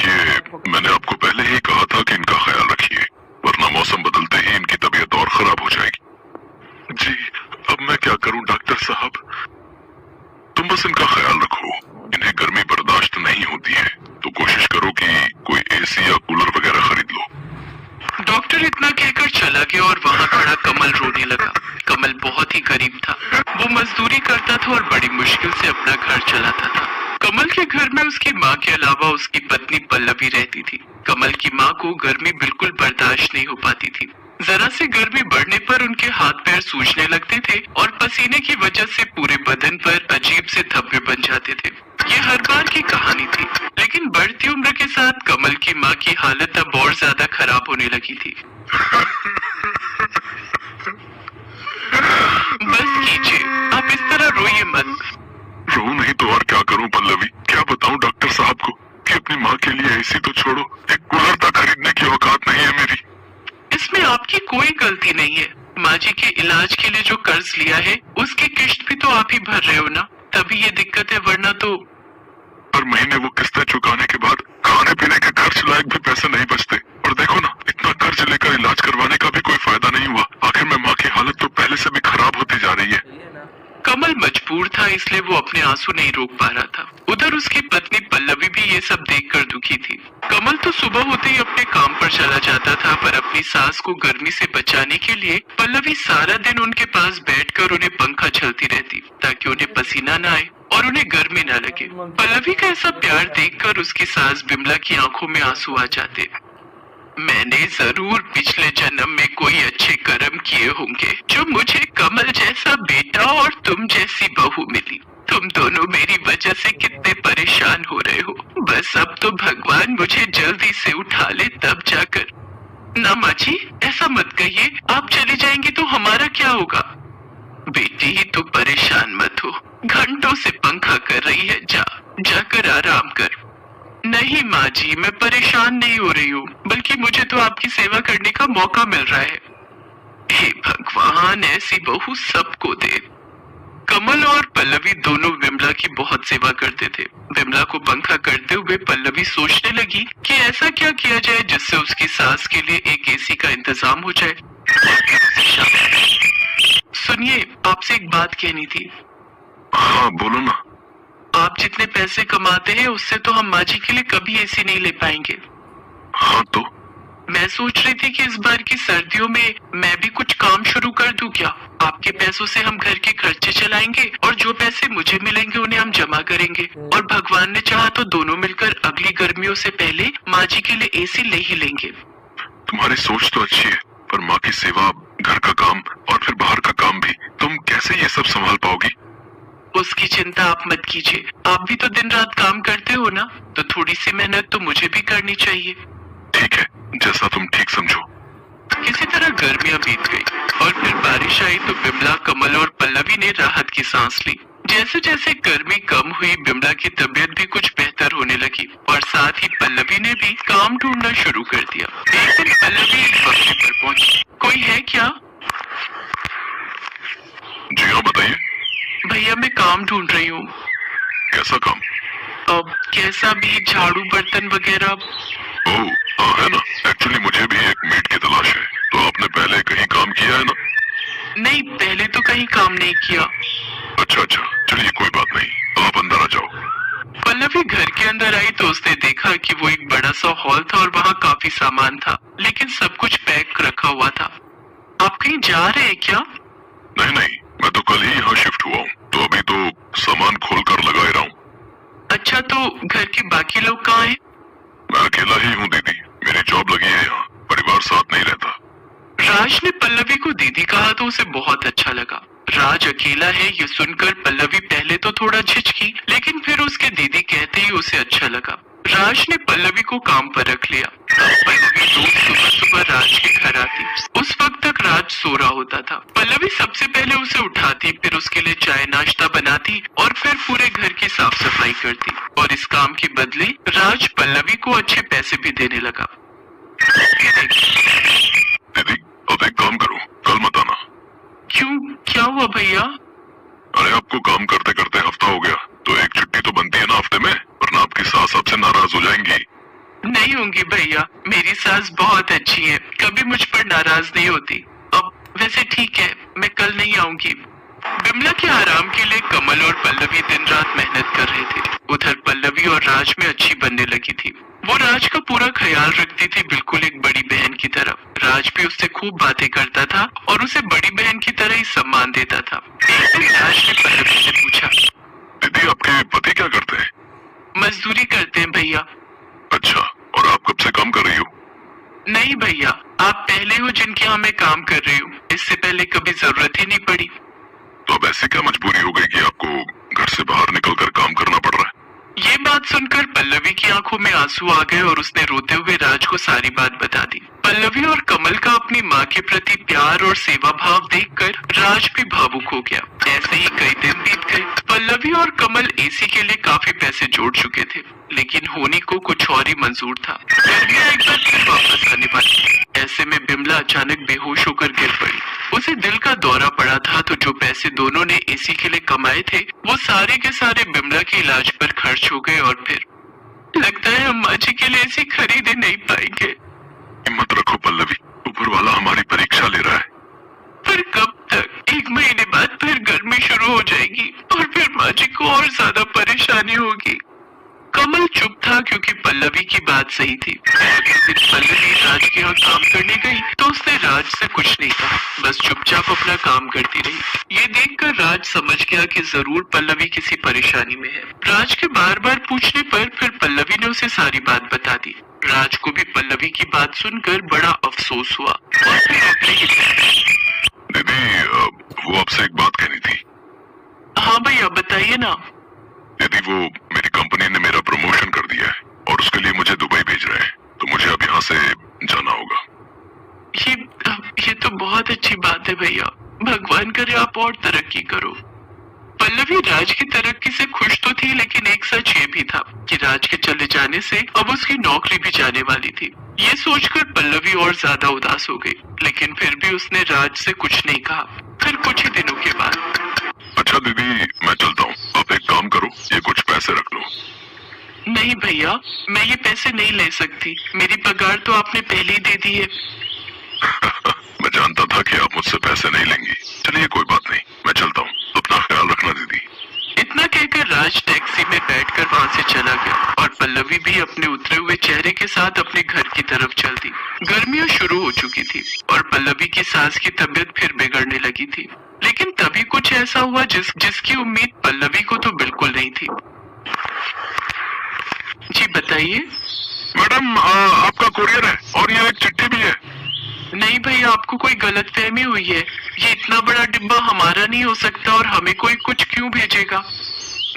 देखिए, मैंने आपको पहले ही कहा था कि इनका ख्याल रखिए, वरना मौसम बदलते ही इनकी तबीयत और खराब हो जाएगी। जी, अब मैं क्या करूं डॉक्टर साहब? तुम बस इनका ख्याल रखो। इन्हें गर्मी बर्दाश्त नहीं होती है, तो कोशिश करो कि कोई एसी या कूलर वगैरह खरीद लो। डॉक्टर इतना कहकर चला गया और वहाँ खड़ा कमल रोने लगा। कमल बहुत ही गरीब था। वो मजदूरी करता था और बड़ी मुश्किल से अपना घर चलाता था। कमल के घर में उसकी माँ के अलावा उसकी पत्नी पल्लवी रहती थी। कमल की माँ को गर्मी बिल्कुल बर्दाश्त नहीं हो पाती थी। जरा से गर्मी बढ़ने पर उनके हाथ पैर सूजने लगते थे और पसीने की वजह से पूरे बदन पर अजीब से धब्बे बन जाते थे। ये हर बार की कहानी थी, लेकिन बढ़ती उम्र के साथ कमल की माँ की हालत अब और ज्यादा खराब होने लगी थी। बस कीजिए, आप इस तरह रोइए मत। रो नहीं तो और क्या करूं पल्लवी? क्या बताऊं डॉक्टर साहब को कि अपनी माँ के लिए एसी तो छोड़ो, एक कूलर तक खरीदने की औकात नहीं है मेरी। इसमें आपकी कोई गलती नहीं है। माँ जी के इलाज के लिए जो कर्ज लिया है उसकी किश्त भी तो आप ही भर रहे हो ना, तभी ये दिक्कत है, वरना तो। हर महीने वो किस्तें चुकाने के बाद खाने पीने के खर्च लायक भी पैसे नहीं बचते। और देखो ना, इतना कर्ज लेकर इलाज करवाने का भी कोई फायदा नहीं हुआ। आखिर में माँ की हालत तो पहले से भी खराब होती जा रही है। कमल मजबूर था, इसलिए वो अपने आंसू नहीं रोक पा रहा था। उधर उसकी पत्नी पल्लवी भी ये सब देखकर दुखी थी। कमल तो सुबह होते ही अपने काम पर चला जाता था, पर अपनी सास को गर्मी से बचाने के लिए पल्लवी सारा दिन उनके पास बैठकर उन्हें पंखा झलती रहती, ताकि उन्हें पसीना न आए और उन्हें गर्मी न लगे। पल्लवी का ऐसा प्यार देखकर उसकी सास बिमला की आंखों में आंसू आ जाते। मैंने जरूर पिछले जन्म में कोई अच्छे कर्म किए होंगे, जो मुझे कमल जैसा बेटा और तुम जैसी बहू मिली। तुम दोनों मेरी वजह से कितने परेशान हो रहे हो। बस अब तो भगवान मुझे जल्दी से उठा ले, तब जाकर। ना माँ जी, ऐसा मत कहिए। आप चले जाएंगे तो हमारा क्या होगा? बेटी, तू परेशान मत हो। घंटों से पंखा कर रही है, जाकर आराम कर। नहीं माँ जी, मैं परेशान नहीं हो रही हूँ, बल्कि मुझे तो आपकी सेवा करने का मौका मिल रहा है। हे भगवान, ऐसी बहू सबको दे। कमल और पल्लवी दोनों विमला की बहुत सेवा करते थे। विमला को पंखा करते हुए पल्लवी सोचने लगी कि ऐसा क्या किया जाए जिससे उसकी सास के लिए एक एसी का इंतजाम हो जाए। सुनिए, आपसे एक बात कहनी थी। हाँ बोलो ना। आप जितने पैसे कमाते हैं उससे तो हम माँ जी के लिए कभी एसी नहीं ले पाएंगे। हाँ तो? मैं सोच रही थी कि इस बार की सर्दियों में मैं भी कुछ काम शुरू कर दूं क्या? आपके पैसों से हम घर के खर्चे चलाएंगे और जो पैसे मुझे मिलेंगे उन्हें हम जमा करेंगे, और भगवान ने चाहा तो दोनों मिलकर अगली गर्मियों से पहले माँ जी के लिए एसी ले ही लेंगे। तुम्हारी सोच तो अच्छी है, पर माँ की सेवा, घर का काम और फिर बाहर का काम भी, तुम कैसे ये सब संभाल पाओगी? उसकी चिंता आप मत कीजिए। आप भी तो दिन रात काम करते हो ना, तो थोड़ी सी मेहनत तो मुझे भी करनी चाहिए। ठीक है, जैसा तुम ठीक समझो। किसी तरह गर्मियां बीत गई और फिर बारिश आई तो बिमला, कमल और पल्लवी ने राहत की सांस ली। जैसे जैसे गर्मी कम हुई, बिमला की तबीयत भी कुछ बेहतर होने लगी और साथ ही पल्लवी ने भी काम ढूंढना शुरू कर दिया। एक दिन पल्लवी एक बगीचे पर पहुंची। कोई है क्या? जी हाँ, बताइए। भैया, मैं काम ढूंढ रही हूँ। कैसा काम? अब कैसा भी, झाड़ू बर्तन वगैरह। ओह हाँ, है ना। एक्चुअली मुझे भी एक मेड की तलाश है। तो आपने पहले कहीं काम किया है ना? नहीं, पहले तो कहीं काम नहीं किया। अच्छा, चलिए कोई बात नहीं, आप अंदर आ जाओ। पल्लवी घर के अंदर आई तो उसने देखा कि वो एक बड़ा सा हॉल था और वहाँ काफी सामान था, लेकिन सब कुछ पैक रखा हुआ था। आप कहीं जा रहे हैं क्या? नहीं, मैं तो कल ही यहाँ शिफ्ट हुआ हूँ, तो अभी तो सामान खोल कर लगा ही रहा हूँ। अच्छा, तो घर के बाकी लोग कहाँ हैं? मैं अकेला ही हूँ दीदी, मेरी जॉब लगी है यहाँ, परिवार साथ नहीं रहता। राज ने पल्लवी को दीदी कहा तो उसे बहुत अच्छा लगा। राज अकेला है ये सुनकर पल्लवी पहले तो थोड़ा झिझकी, लेकिन फिर उसके दीदी कहते ही उसे अच्छा लगा। राज ने पल्लवी को काम पर रख लिया। पल्लवी रोज सुबह सुबह राज के घर आती। उस वक्त तक राज सो रहा होता था। पल्लवी सबसे पहले उसे उठाती, फिर उसके लिए चाय नाश्ता बनाती और फिर पूरे घर की साफ सफाई करती, और इस काम के बदले राज पल्लवी को अच्छे पैसे भी देने लगा। दीदी अब एक काम करो, कल मत आना। क्यों, क्या हुआ भैया? अरे आपको काम करते करते हफ्ता हो गया, तो एक छुट्टी तो बनती है ना हफ्ते में, वरना आपकी सास आपसे नाराज हो जाएंगी। नहीं होंगी भैया, मेरी सास बहुत अच्छी है, कभी मुझ पर नाराज नहीं होती। अब वैसे ठीक है, मैं कल नहीं आऊंगी। बिमला के आराम के लिए कमल और पल्लवी दिन रात मेहनत कर रहे थे। उधर पल्लवी और राज में अच्छी बनने लगी थी। वो राज का पूरा ख्याल रखती थी, बिल्कुल एक बड़ी बहन की तरह। राज भी उससे खूब बातें करता था और उसे बड़ी बहन की तरह ही सम्मान देता था। एक दिन राज ने पल्लवी से पूछा, दीदी आपके पति क्या करते हैं? मजदूरी करते हैं भैया। अच्छा, और आप कब से काम कर रही हो? नहीं भैया, आप पहले हो जिनके यहाँ मैं काम कर रही हूँ, इससे पहले कभी जरूरत ही नहीं पड़ी। तो अब ऐसी क्या मजबूरी हो गई कि आपको घर से बाहर निकलकर काम करना पड़ रहा है? ये बात सुनकर पल्लवी की आंखों में आंसू आ गए और उसने रोते हुए राज को सारी बात बता दी। पल्लवी और कमल का अपनी माँ के प्रति प्यार और सेवा भाव देखकर राज भी भावुक हो गया। ऐसे ही कई दिन बीत गए। पल्लवी और कमल एसी के लिए काफी पैसे जोड़ चुके थे, लेकिन होनी को कुछ और ही मंजूर था। गर्मियां एक बार फिर वापस आने वाली। ऐसे में बिमला अचानक बेहोश होकर गिर पड़ी। उसे दिल का दौरा पड़ा था, तो जो पैसे दोनों ने एसी के लिए कमाए थे वो सारे के सारे बिमला के इलाज पर खर्च हो गए। और फिर लगता है हम माँ जी के लिए एसी खरीद ही नहीं पाएंगे। हिम्मत रखो पल्लवी, ऊपर वाला हमारी परीक्षा ले रहा है। पर कब तक? 1 महीने बाद फिर गर्मी शुरू हो जाएगी और फिर माँ जी को और ज्यादा परेशानी होगी। कमल चुप था क्योंकि पल्लवी की बात सही थी। अगले दिन पल्लवी राज के यहाँ काम करने गई तो उसने राज से कुछ नहीं कहा, बस चुपचाप अपना काम करती रही। ये देखकर राज समझ गया कि जरूर पल्लवी किसी परेशानी में है। राज के बार बार पूछने पर फिर पल्लवी ने उसे सारी बात बता दी। राज को भी पल्लवी की बात सुनकर बड़ा अफसोस हुआ और फिर अपने ही दीदी वो आपसे एक बात कहनी थी। हाँ भैया बताइए ना। दीदी वो मेरी कंपनी ने मेरा प्रमोशन कर दिया है और उसके लिए मुझे दुबई भेज रहे हैं, तो मुझे अब यहाँ से जाना होगा। ये तो बहुत अच्छी बात है भैया, भगवान करे आप और तरक्की करो। पल्लवी राज की तरक्की से खुश तो थी, लेकिन एक सच ये भी था कि राज के चले जाने से अब उसकी नौकरी भी जाने वाली थी। ये सोचकर पल्लवी और ज्यादा उदास हो गई, लेकिन फिर भी उसने राज से कुछ नहीं कहा। फिर कुछ ही दिनों के बाद, अच्छा दीदी मैं चलता हूँ, आप एक काम करो, ये कुछ पैसे रख लो। नहीं भैया, मैं ये पैसे नहीं ले सकती, मेरी पगार तो आपने पहले ही दे दी है। मैं जानता था कि आप मुझसे पैसे नहीं लेंगी। चलिए कोई बात नहीं, मैं चलता हूँ, अपना ख्याल रखना दीदी। इतना कहकर राज टैक्सी में बैठकर वहाँ से चला गया और पल्लवी भी अपने उतरे हुए चेहरे के साथ अपने घर की तरफ चल दी। गर्मियां शुरू हो चुकी थी और पल्लवी की सास की तबीयत फिर बिगड़ने लगी थी, लेकिन तभी कुछ ऐसा हुआ जिसकी उम्मीद पल्लवी को तो बिल्कुल नहीं थी। जी बताइए। मैडम आपका कुरियर है और ये एक चिट्ठी भी है। नहीं भैया, आपको कोई गलतफहमी हुई है। ये इतना बड़ा डिब्बा हमारा नहीं हो सकता और हमें कोई कुछ क्यों भेजेगा?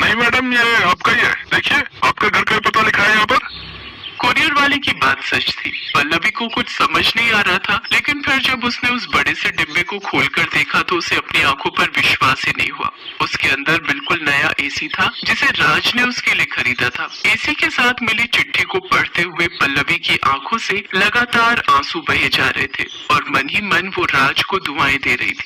नहीं मैडम, ये आपका ही है, देखिए आपका घर का पता लिखा है यहाँ पर। कोरियर वाले की बात सच थी। पल्लवी को कुछ समझ नहीं आ रहा था, लेकिन फिर जब उसने उस बड़े से डिब्बे को खोलकर देखा तो उसे अपनी आंखों पर विश्वास ही नहीं हुआ। उसके अंदर बिल्कुल नया एसी था जिसे राज ने उसके लिए खरीदा था। एसी के साथ मिली चिट्ठी को पढ़ते हुए पल्लवी की आंखों से लगातार आंसू बहे जा रहे थे और मन ही मन वो राज को दुआएं दे रही थी।